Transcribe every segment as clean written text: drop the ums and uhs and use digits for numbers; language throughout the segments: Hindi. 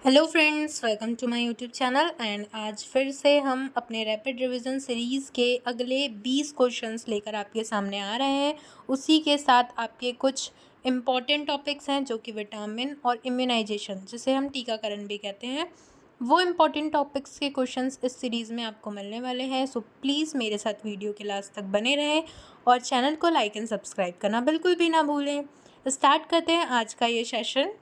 Hello friends, welcome to my YouTube channel. And आज फिर से हम अपने रैपिड रिवीजन सीरीज़ के अगले 20 क्वेश्चंस लेकर आपके सामने आ रहे हैं। उसी के साथ आपके कुछ इम्पॉर्टेंट टॉपिक्स हैं जो कि विटामिन और इम्यूनाइजेशन, जिसे हम टीकाकरण भी कहते हैं, वो इम्पॉर्टेंट टॉपिक्स के क्वेश्चंस इस सीरीज़ में आपको मिलने वाले हैं। सो प्लीज़ मेरे साथ वीडियो के लास्ट तक बने रहें और चैनल को लाइक एंड सब्सक्राइब करना बिल्कुल भी ना भूलें। स्टार्ट करते हैं आज का ये सेशन,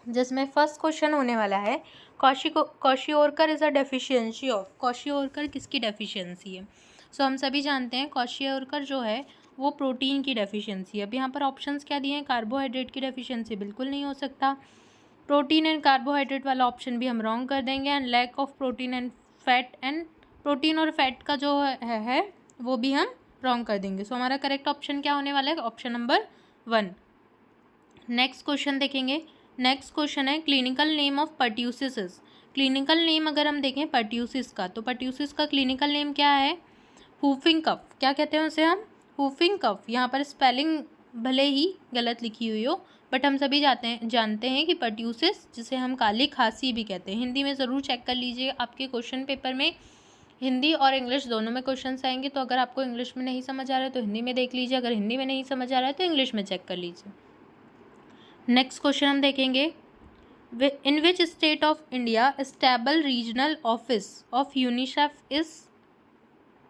जिसमें फर्स्ट क्वेश्चन होने वाला है kwashiorkor is a deficiency of. Kwashiorkor किसकी डेफिशिएंसी है? सो हम सभी जानते हैं क्वाशियोरकर जो है वो प्रोटीन की डेफिशिएंसी है। अब यहाँ पर ऑप्शंस क्या दिए हैं? कार्बोहाइड्रेट की डेफिशिएंसी बिल्कुल नहीं हो सकता, प्रोटीन एंड कार्बोहाइड्रेट वाला ऑप्शन भी हम रॉन्ग कर देंगे, and lack of protein and fat, and protein और फैट का जो है वो भी हम रॉन्ग कर देंगे। सो हमारा करेक्ट ऑप्शन क्या होने वाला है? Option number 1। नेक्स्ट क्वेश्चन देखेंगे। नेक्स्ट क्वेश्चन है clinical name of pertussis. Clinical name अगर हम देखें पर्ट्यूसिस का, तो पर्ट्यूसिस का क्लिनिकल नेम क्या है? हूफिंग कफ। क्या कहते हैं उसे हम? हूफिंग कफ। यहाँ पर स्पेलिंग भले ही गलत लिखी हुई हो, बट हम सभी जानते हैं कि पर्ट्यूसिस, जिसे हम काली खांसी भी कहते हैं। हिंदी में ज़रूर चेक कर लीजिए, आपके क्वेश्चन पेपर में हिंदी और इंग्लिश दोनों में क्वेश्चन आएंगे। तो अगर आपको इंग्लिश में नहीं समझ आ रहा है तो हिंदी में देख लीजिए, अगर हिंदी में नहीं समझ आ रहा है तो इंग्लिश में चेक कर लीजिए। नेक्स्ट क्वेश्चन हम देखेंगे, in which state of India stable regional office of UNICEF is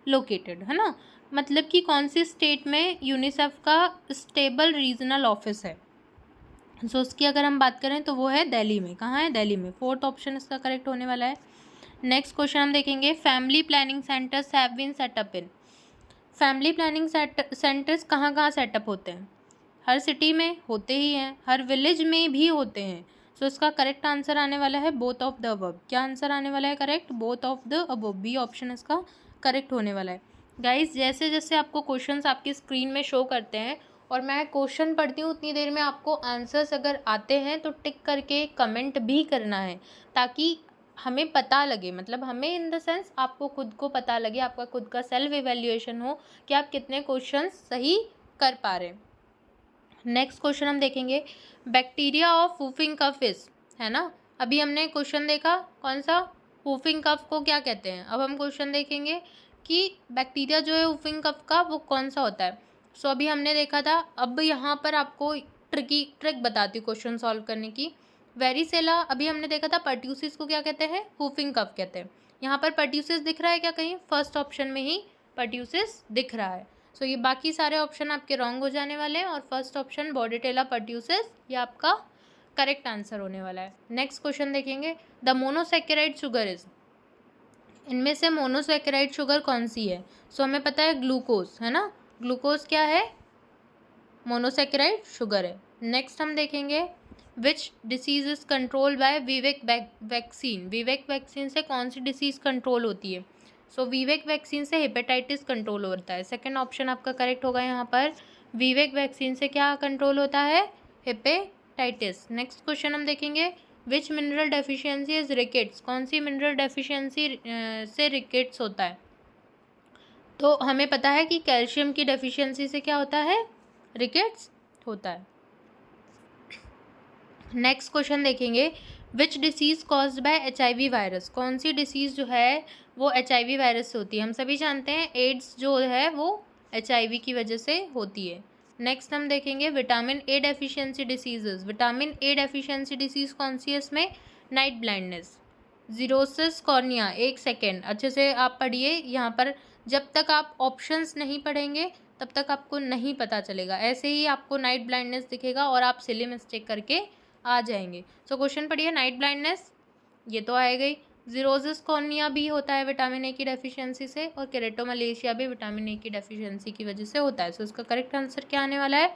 located, है ना? मतलब कि कौन सी स्टेट में यूनिसेफ का स्टेबल रीजनल ऑफिस है। सो उसकी अगर हम बात करें तो वो है दिल्ली में। कहाँ है? दिल्ली में। फोर्थ ऑप्शन इसका करेक्ट होने वाला है। नेक्स्ट क्वेश्चन हम देखेंगे, family planning centres have been set up in. Family planning centres कहाँ कहाँ सेटअप होते हैं? हर सिटी में होते ही हैं, हर विलेज में भी होते हैं। सो इसका करेक्ट आंसर आने वाला है बोथ ऑफ द अबव। क्या आंसर आने वाला है correct? Both of the above. B option इसका करेक्ट होने वाला है। गाइज, जैसे जैसे आपको क्वेश्चंस आपकी स्क्रीन में शो करते हैं और मैं क्वेश्चन पढ़ती हूँ, उतनी देर में आपको आंसर्स अगर आते हैं तो टिक करके कमेंट भी करना है, ताकि हमें पता लगे, मतलब हमें इन द सेंस आपको खुद को पता लगे, आपका खुद का सेल्फ इवेल्युएशन हो कि आप कितने क्वेश्चंस सही कर पा रहे हैं। नेक्स्ट क्वेश्चन हम देखेंगे, bacteria of whooping cough is, है ना? अभी हमने क्वेश्चन देखा कौन सा? वूफिंग कफ को क्या कहते हैं। अब हम क्वेश्चन देखेंगे कि बैक्टीरिया जो है वूफिंग कफ का वो कौन सा होता है। सो अभी हमने देखा था, अब यहाँ पर आपको ट्रिक बताती हूँ क्वेश्चन सॉल्व करने की। वेरिसेला अभी हमने देखा था, पर्ट्यूसिस को क्या कहते हैं? वूफिंग कफ कहते हैं। यहाँ पर पर्ट्यूसिस दिख रहा है क्या कहीं? फर्स्ट ऑप्शन में ही पर्ट्यूसिस दिख रहा है। सो ये बाकी सारे ऑप्शन आपके रॉन्ग हो जाने वाले हैं और फर्स्ट ऑप्शन बॉर्डेटेला पर्ट्यूसिस ये आपका करेक्ट आंसर होने वाला है। नेक्स्ट क्वेश्चन देखेंगे, द मोनोसैकेराइड शुगर इज। इनमें से मोनोसैकेराइड शुगर कौन सी है? सो हमें पता है ग्लूकोज, है ना? ग्लूकोज क्या है? मोनोसैकेराइड शुगर है। नेक्स्ट हम देखेंगे, which disease is control by Vivek vaccine. Vivek vaccine से कौन सी डिसीज कंट्रोल होती है? सो विवेक वैक्सीन से हेपेटाइटिस कंट्रोल होता है। सेकंड ऑप्शन आपका करेक्ट होगा यहाँ पर। विवेक वैक्सीन से क्या कंट्रोल होता है? हेपेटाइटिस। नेक्स्ट क्वेश्चन हम देखेंगे, विच मिनरल डेफिशिएंसी इज रिकेट्स। कौन सी मिनरल डेफिशिएंसी से रिकेट्स होता है? तो हमें पता है कि कैल्शियम की डेफिशिएंसी से क्या होता है? रिकेट्स होता है। नेक्स्ट क्वेश्चन देखेंगे, which disease caused by HIV virus. कौन सी डिसीज़ जो है वो HIV वायरस से होती है? हम सभी जानते हैं एड्स जो है वो HIV की वजह से होती है। नेक्स्ट हम देखेंगे, vitamin A deficiency diseases. Vitamin A deficiency disease कौन सी है इसमें? Night blindness, xerosis cornea. एक सेकेंड अच्छे से आप पढ़िए, यहाँ पर जब तक आप ऑप्शंस नहीं पढ़ेंगे तब तक आपको नहीं पता चलेगा। ऐसे ही आपको नाइट ब्लाइंडनेस दिखेगा और आप सिली मिस्टेक करके आ जाएंगे। सो क्वेश्चन पढ़िए, नाइट ब्लाइंडनेस ये तो आएगा ही, जीरोसिस कॉर्निया भी होता है विटामिन ए की डेफिशिएंसी से, और केरेटोमलेशिया भी विटामिन ए की डेफिशिएंसी की वजह से होता है। सो इसका करेक्ट आंसर क्या आने वाला है?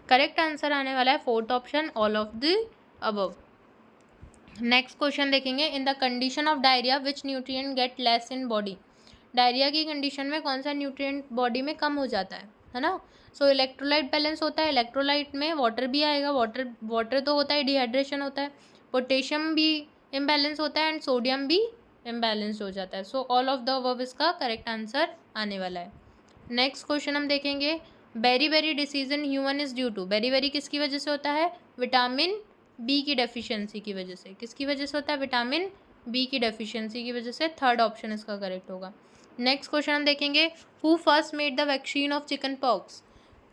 करेक्ट आंसर आने वाला है fourth option, all of the above. Next question देखेंगे, in the condition of diarrhoea which nutrient get less in body. Diarrhoea की कंडीशन में कौन सा न्यूट्रिएंट बॉडी में कम हो जाता है ना? सो इलेक्ट्रोलाइट बैलेंस होता है। इलेक्ट्रोलाइट में वाटर भी आएगा, वाटर तो होता है, डिहाइड्रेशन होता है, पोटेशियम भी इम्बैलेंस होता है, एंड सोडियम भी इम्बैलेंस हो जाता है। So all of the above इसका करेक्ट आंसर आने वाला है। नेक्स्ट क्वेश्चन हम देखेंगे, beriberi disease in human is due to. Beriberi किसकी वजह से होता है? विटामिन बी की डेफिशिएंसी की वजह से। किसकी वजह से होता है? विटामिन बी की डेफिशिएंसी की वजह से। थर्ड ऑप्शन इसका करेक्ट होगा। नेक्स्ट क्वेश्चन हम देखेंगे, who first made the vaccine of chicken pox?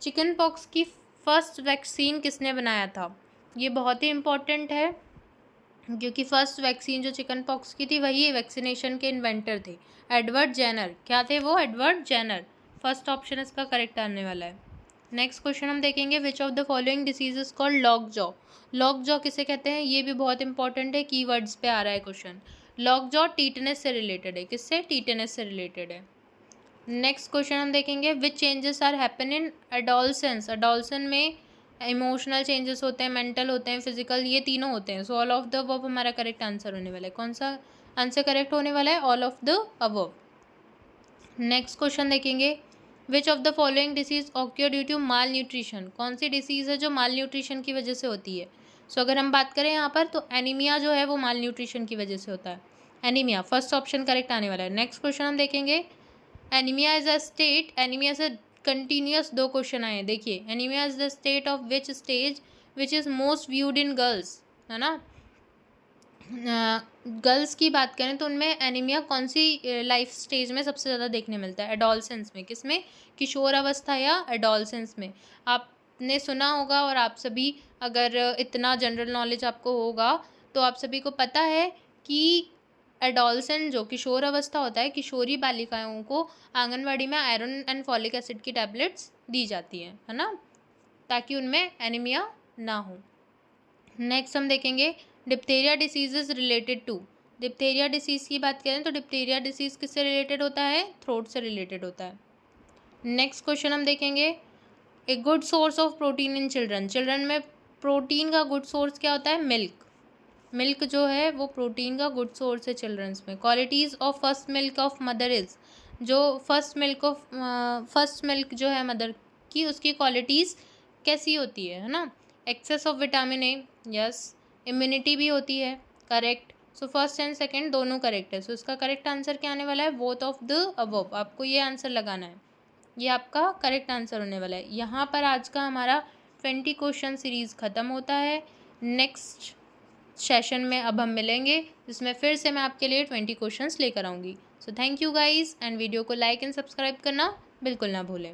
Chicken pox की फर्स्ट वैक्सीन किसने बनाया था? ये बहुत ही इंपॉर्टेंट है क्योंकि फर्स्ट वैक्सीन जो चिकन पॉक्स की थी वही वैक्सीनेशन के इन्वेंटर थे, एडवर्ड जेनर। क्या थे वो? Edward Jenner. फर्स्ट ऑप्शन इसका करेक्ट आने वाला है। नेक्स्ट क्वेश्चन हम देखेंगे, which of the following disease is called lockjaw? Lockjaw किसे कहते हैं? ये भी बहुत इंपॉर्टेंट है, कीवर्ड्स पे आ रहा है क्वेश्चन। लॉक जॉ टीटनेस से रिलेटेड है। किससे? टीटनेस से रिलेटेड है। नेक्स्ट क्वेश्चन हम देखेंगे, which changes are happen in adolescence? Adolescence में इमोशनल चेंजेस होते हैं, मेंटल होते हैं, फिजिकल, ये तीनों होते हैं। सो ऑल ऑफ द अबव हमारा करेक्ट आंसर होने वाला है। कौन सा आंसर करेक्ट होने वाला है? All of the above. Next question देखेंगे, which of the following disease occur due to malnutrition? कौन सी डिसीज़ है जो माल न्यूट्रिशन की वजह से होती है? सो अगर हम बात करें यहाँ पर तो एनीमिया जो है वो माल न्यूट्रिशन की वजह से होता है। एनीमिया फर्स्ट ऑप्शन करेक्ट आने वाला है। नेक्स्ट क्वेश्चन हम देखेंगे, anaemia is a state, anaemia से कंटिन्यूस दो क्वेश्चन आए हैं। देखिए, anaemia is the state of which stage which is most viewed in girls, है ना। गर्ल्स की बात करें तो उनमें एनीमिया कौन सी लाइफ स्टेज में सबसे ज़्यादा देखने मिलता है? एडोलसेंस में। किस में? किशोर अवस्था या एडोलसेंस में। आपने सुना होगा और आप सभी, अगर इतना जनरल नॉलेज आपको होगा तो आप सभी को पता है कि एडोलसेंट जो किशोर अवस्था होता है, किशोरी बालिकाओं को आंगनवाड़ी में आयरन एंड फॉलिक एसिड की टैबलेट्स दी जाती हैं, है ना, ताकि उनमें एनीमिया ना हो। नेक्स्ट हम देखेंगे, diphtheria disease is related to? Diphtheria disease की बात करें तो डिप्थीरिया डिसीज़ किससे रिलेटेड होता है? थ्रोट से रिलेटेड होता है। नेक्स्ट क्वेश्चन हम देखेंगे, a good source of protein in children? Children में प्रोटीन का गुड सोर्स क्या होता है? मिल्क। मिल्क जो है वो प्रोटीन का गुड सोर्स है चिल्ड्रंस में। Qualities of first milk of mother is? जो फर्स्ट मिल्क जो है मदर की, उसकी क्वालिटीज़ कैसी होती है ना। Excess of vitamin A, yes. Immunity भी होती है, correct. So first and second दोनों करेक्ट है। सो इसका करेक्ट आंसर क्या आने वाला है? Both of the above. आपको ये आंसर लगाना है, ये आपका करेक्ट आंसर होने वाला है। यहाँ पर आज का हमारा 20 क्वेश्चन सीरीज़ ख़त्म होता है। नेक्स्ट सेशन में अब हम मिलेंगे जिसमें फिर से मैं आपके लिए 20 क्वेश्चंस लेकर आऊँगी। So thank you guys, and video को लाइक एंड सब्सक्राइब करना बिल्कुल ना भूलें।